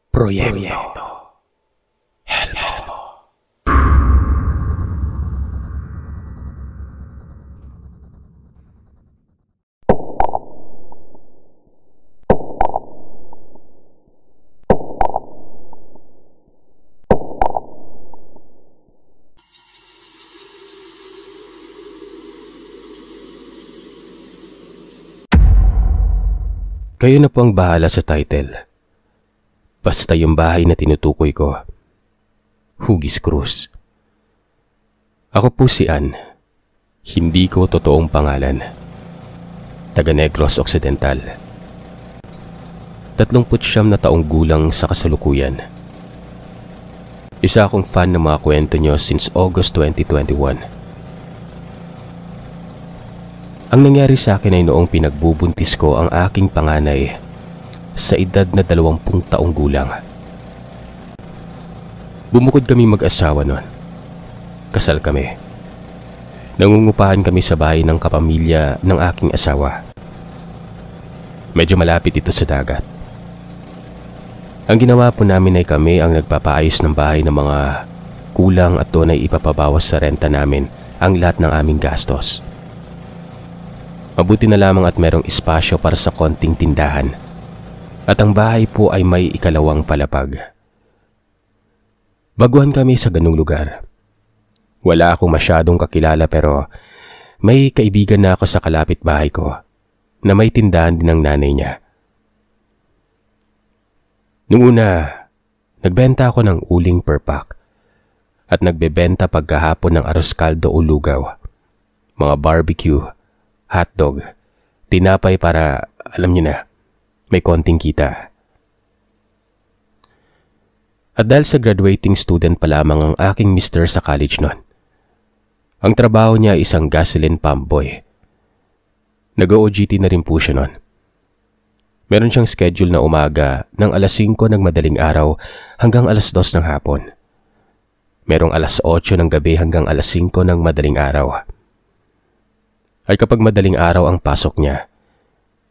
Proyekto Helmo. Kayo na po ang bahala sa title. Basta yung bahay na tinutukoy ko, Hugis Cruz. Ako po si Ann. Hindi ko totoong pangalan. Taga Negros Occidental. 39 na taong gulang sa kasalukuyan. Isa akong fan ng mga kwento nyo since August 2021. Ang nangyari sa akin ay noong pinagbubuntis ko ang aking panganay sa edad na 20 taong gulang. Bumukod kami mag-asawa noon. Kasal kami. Nangungupahan kami sa bahay ng kapamilya ng aking asawa. Medyo malapit ito sa dagat. Ang ginawa po namin ay kami ang nagpapaayos ng bahay ng mga kulang at doon ay ipapabawas sa renta namin ang lahat ng aming gastos. Mabuti na lamang at merong espasyo para sa konting tindahan. At ang bahay po ay may ikalawang palapag. Baguhan kami sa ganung lugar. Wala akong masyadong kakilala pero may kaibigan na ako sa kalapit bahay ko na may tindahan din ng nanay niya. Noong una, nagbenta ako ng uling per pack at nagbebenta pagkahapon ng arroz caldo o lugaw, mga barbecue, hotdog, tinapay para, alam niyo na, may konting kita. At dahil sa graduating student pa lamang ang aking mister sa college noon, ang trabaho niya ay isang gasoline pump boy. Nag-OJT na rin po siya noon. Meron siyang schedule na umaga ng alas 5 ng madaling araw hanggang alas 2 ng hapon. Merong alas 8 ng gabi hanggang alas 5 ng madaling araw. Ay kapag madaling araw ang pasok niya,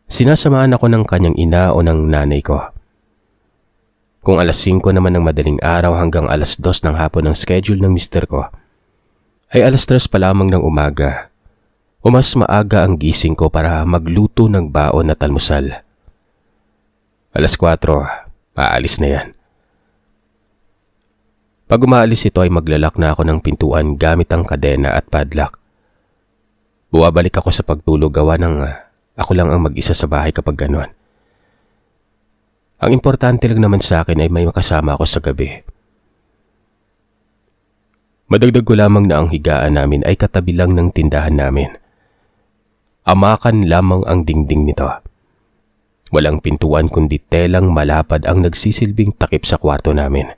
sinasamahan ako ng kanyang ina o ng nanay ko. Kung alas 5 naman ng madaling araw hanggang alas 2 ng hapon ang schedule ng mister ko, ay alas 3 pa lamang ng umaga o mas maaga ang gising ko para magluto ng baon na talmusal. Alas 4, aalis na yan. Pag umaalis ito ay maglalak na ako ng pintuan gamit ang kadena at padlock. Buwabalik ako sa pagtulog gawa ng ako lang ang mag-isa sa bahay kapag ganon. Ang importante lang naman sa akin ay may makasama ako sa gabi. Madagdag ko lamang na ang higaan namin ay katabi lang ng tindahan namin. Amakan lamang ang dingding nito. Walang pintuan kundi telang malapad ang nagsisilbing takip sa kwarto namin.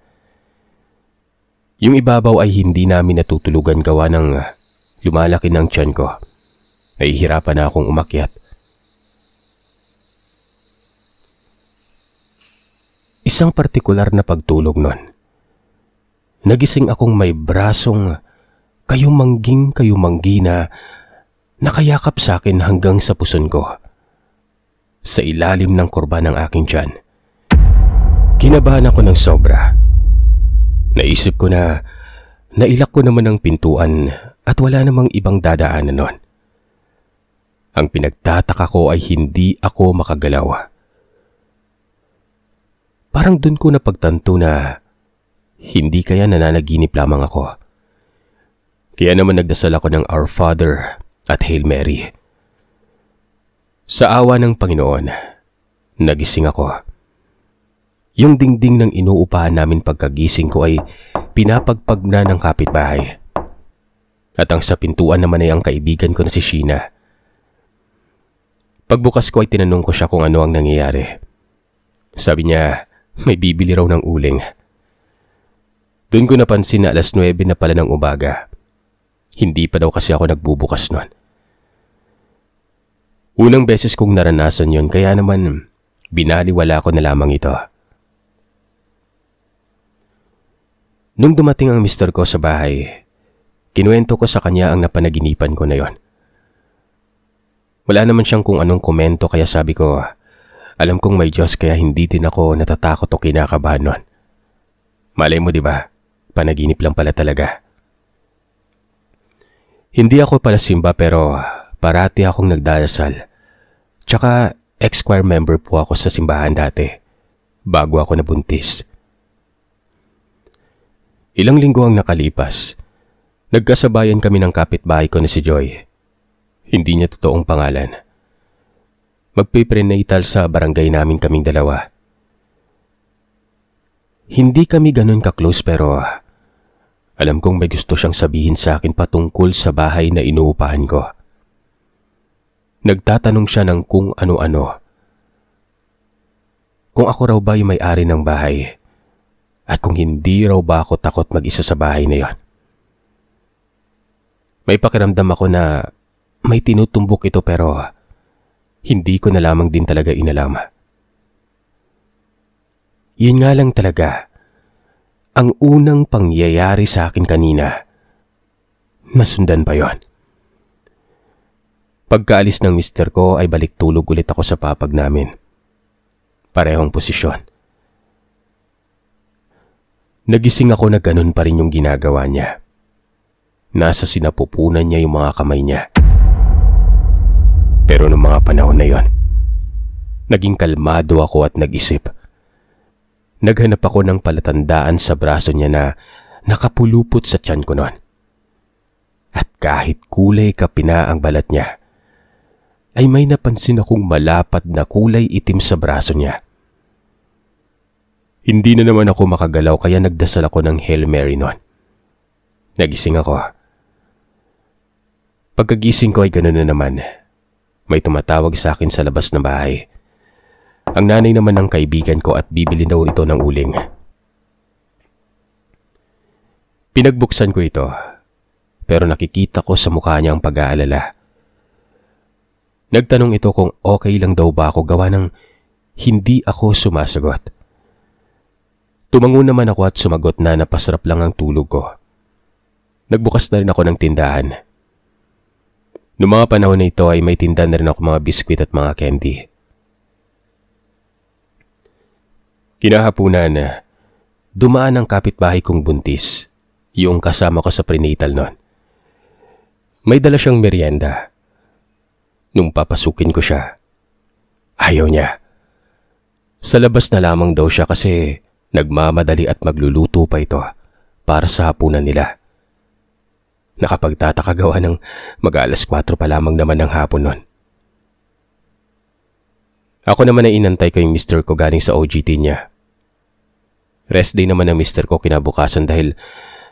Yung ibabaw ay hindi namin natutulugan gawa ng lumalaki ng tiyan ko. Nahihirapan na akong umakyat. Isang partikular na pagtulog nun. Nagising akong may brasong kayumanggi na nakayakap sa akin hanggang sa puson ko. Sa ilalim ng kurba ng aking tiyan. Kinabahan ako ng sobra. Naisip ko na nailak ko naman ang pintuan at wala namang ibang dadaanan nun. Ang pinagtataka ko ay hindi ako makagalaw. Parang dun ko napagtanto na hindi kaya nananaginip lamang ako. Kaya naman nagdasal ako ng Our Father at Hail Mary. Sa awa ng Panginoon, nagising ako. Yung dingding ng inuupahan namin pagkagising ko ay pinapagpag na ng kapitbahay. At ang sa pintuan naman ay ang kaibigan ko na si Sheena. Pagbukas ko ay tinanong ko siya kung ano ang nangyayari. Sabi niya, may bibili raw ng uling. Doon ko napansin na alas 9 na pala ng umaga. Hindi pa daw kasi ako nagbubukas nun. Unang beses kong naranasan yon kaya naman binaliwala ko na lamang ito. Nung dumating ang mister ko sa bahay, kinuwento ko sa kanya ang napanaginipan ko na yon. Wala naman siyang kung anong komento kaya sabi ko, Alam kong may Diyos kaya hindi din ako natatakot o kinakabahan nun. Malay mo, di ba? Panaginip lang pala talaga. Hindi ako pala simba pero parati akong nagdarasal. Tsaka ex-choir member po ako sa simbahan dati, bago ako nabuntis. Ilang linggo ang nakalipas. Nagkasabayan kami ng kapitbahay ko na si Joy. Hindi niya totoong pangalan. Magpiprenatal sa barangay namin kaming dalawa. Hindi kami ganun ka-close pero alam kong may gusto siyang sabihin sa akin patungkol sa bahay na inuupahan ko. Nagtatanong siya ng kung ano-ano. Kung ako raw ba yung may-ari ng bahay at kung hindi raw ba ako takot mag-isa sa bahay na yon. May pakiramdam ako na may tinutumbok ito pero hindi ko na lamang din talaga inalam. Yun nga lang talaga, ang unang pangyayari sa akin kanina. Nasundan pa yon. Pagkaalis ng mister ko ay balik tulog ulit ako sa papag namin. Parehong posisyon. Nagising ako na ganun pa rin yung ginagawa niya. Nasa sinapupunan niya yung mga kamay niya. Pero noong mga panahon na yon, naging kalmado ako at nag-isip. Naghanap ako ng palatandaan sa braso niya na nakapulupot sa tiyan ko noon. At kahit kulay kapina ang balat niya, ay may napansin akong malapad na kulay itim sa braso niya. Hindi na naman ako makagalaw kaya nagdasal ako ng Hail Mary noon. Nagising ako. Pagkagising ko ay ganoon na naman. May tumatawag sa akin sa labas ng bahay. Ang nanay naman ng kaibigan ko at bibili daw ito ng uling. Pinagbuksan ko ito, pero nakikita ko sa mukha niya ang pag-aalala. Nagtanong ito kung okay lang daw ba ako gawa ng hindi ako sumasagot. Tumango naman ako at sumagot na napasarap lang ang tulog ko. Nagbukas na rin ako ng tindahan. Noong mga panahon na ito ay may tinda na rin ako mga biskwit at mga candy. Kinahapunan, dumaan ang kapitbahay kong buntis, yung kasama ko sa prenatal noon. May dala siyang merienda. Nung papasukin ko siya, ayaw niya. Sa labas na lamang daw siya kasi nagmamadali at magluluto pa ito para sa hapunan nila. Nakapagtataka gawa ng mag-alas 4 pa lamang naman ng hapon nun. Ako naman ay inantay ko yung mister ko galing sa OJT niya. Rest day naman ng mister ko kinabukasan dahil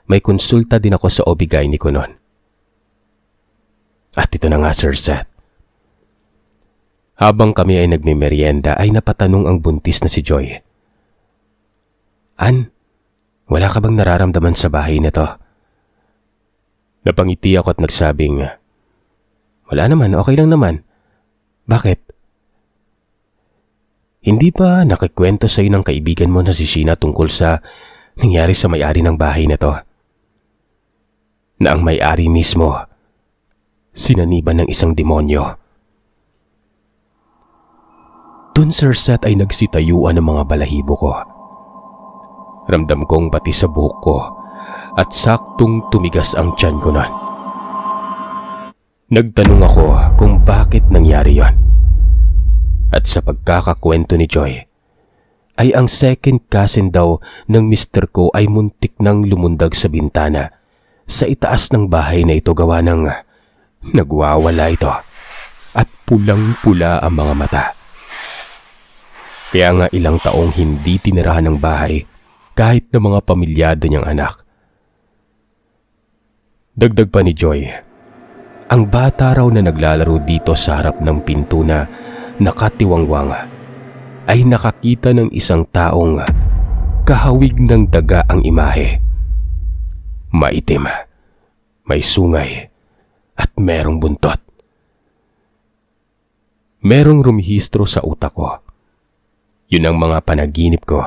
may konsulta din ako sa OB-GYN ko nun. At ito na nga, Sir Seth. Habang kami ay nagmimerienda ay napatanong ang buntis na si Joy. An, wala ka bang nararamdaman sa bahay na to? Napangiti ako at nagsabing, wala naman, okay lang naman. Bakit? Hindi ba nakikwento sa'yo ng kaibigan mo na si Sheena tungkol sa nangyari sa may-ari ng bahay na to? Na ang may-ari mismo, sinaniban ng isang demonyo. Dun, Sir Seth, ay nagsitayuan ng mga balahibo ko. Ramdam kong pati sa buhok ko at saktong tumigas ang tiyan ko nun. Nagtanong ako kung bakit nangyari yon. At sa pagkakakwento ni Joy, ay ang second cousin daw ng mister ko ay muntik nang lumundag sa bintana sa itaas ng bahay na ito gawa ng nagwawala ito at pulang-pula ang mga mata. Kaya nga ilang taong hindi tinirahan ng bahay kahit ng mga pamilyado niyang anak. Dagdag pa ni Joy, ang bata raw na naglalaro dito sa harap ng pinto na nakatiwangwang ay nakakita ng isang taong kahawig ng daga ang imahe. Maitim, may sungay at merong buntot. Merong rumihistro sa utak ko. Yun ang mga panaginip ko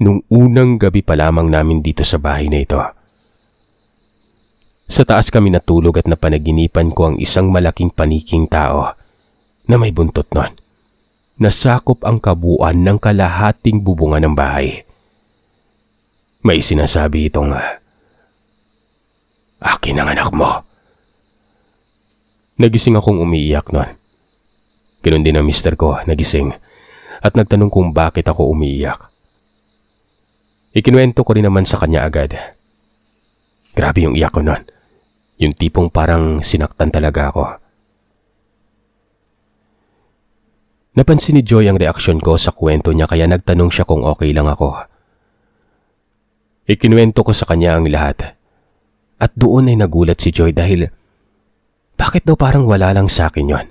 nung unang gabi pa lamang namin dito sa bahay na ito. Sa taas kami natulog at napanaginipan ko ang isang malaking paniking tao na may buntot nun. nasakop ang kabuuan ng kalahating bubungan ng bahay. May sinasabi itong, "Akin ang anak mo." Nagising akong umiiyak noon. Ganoon din ang mister ko, nagising at nagtanong kung bakit ako umiiyak. Ikinuwento ko rin naman sa kanya agad. Grabe yung iyak ko noon. Yung tipong parang sinaktan talaga ako. Napansin ni Joy ang reaksyon ko sa kwento niya kaya nagtanong siya kung okay lang ako. Ikinuwento ko sa kanya ang lahat. At doon ay nagulat si Joy dahil bakit daw parang wala lang sa akin yon.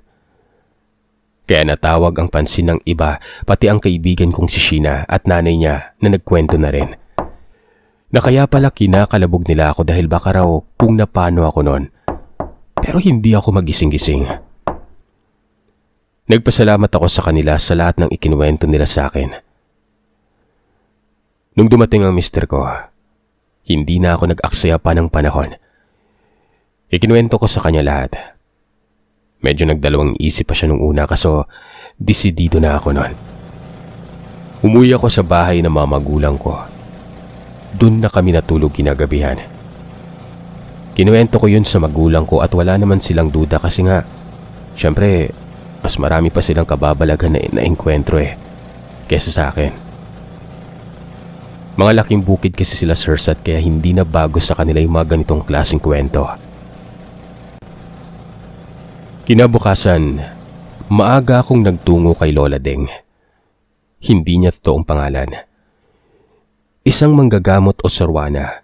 Kaya natawag ang pansin ng iba, pati ang kaibigan kong si Sheena at nanay niya na nagkwento na rin. Na kaya pala kinakalabog nila ako dahil baka raw kung napano ako noon. Pero hindi ako magising-gising. Nagpasalamat ako sa kanila sa lahat ng ikinuwento nila sa akin. Nung dumating ang mister ko, hindi na ako nag-aksaya pa ng panahon. Ikinuwento ko sa kanya lahat. Medyo nagdalawang isip pa siya nung una kaso desidido na ako noon. Umuwi ako sa bahay ng mga magulang ko. Doon na kami natulog kinagabihan. Kinuwento ko yun sa magulang ko at wala naman silang duda kasi nga, syempre, mas marami pa silang kababalagan na enkwentro kesa sa akin. Mga laking bukid kasi sila Sirsat kaya hindi na bago sa kanila yung mga ganitong klaseng kwento. Kinabukasan, maaga akong nagtungo kay Lola Deng. Hindi niya totoong pangalan. Isang manggagamot o sarwana.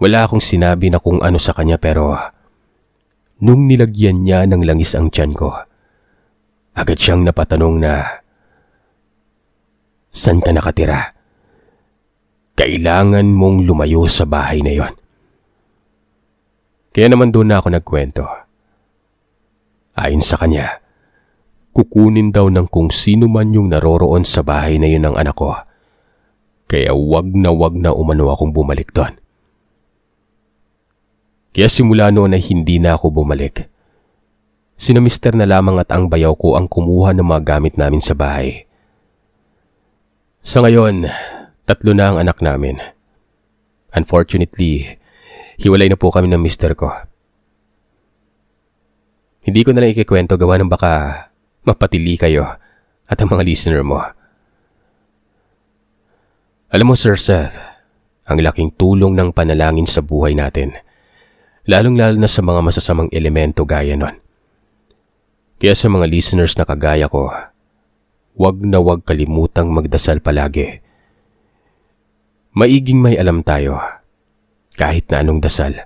Wala akong sinabi na kung ano sa kanya pero nung nilagyan niya ng langis ang tiyan ko, agad siyang napatanong na, "Saan ka nakatira? Kailangan mong lumayo sa bahay na yon." Kaya naman doon na ako nagkwento. Ayon sa kanya, kukunin daw ng kung sino man yung naroroon sa bahay na yun ng anak ko. Kaya wag na umano akong bumalik doon. Kaya simula noon ay hindi na ako bumalik. Sina mister na lamang at ang bayaw ko ang kumuha ng mga gamit namin sa bahay. Sa ngayon, 3 na ang anak namin. Unfortunately, hiwalay na po kami ng mister ko. Hindi ko na lang ikikwento gawa ng baka mapatili kayo at ang mga listener mo. Alam mo Sir Seth, ang laking tulong ng panalangin sa buhay natin, lalong-lalo na sa mga masasamang elemento gaya nun. Kaya sa mga listeners na kagaya ko, wag na wag kalimutang magdasal palagi. Maiging may alam tayo, kahit na anong dasal.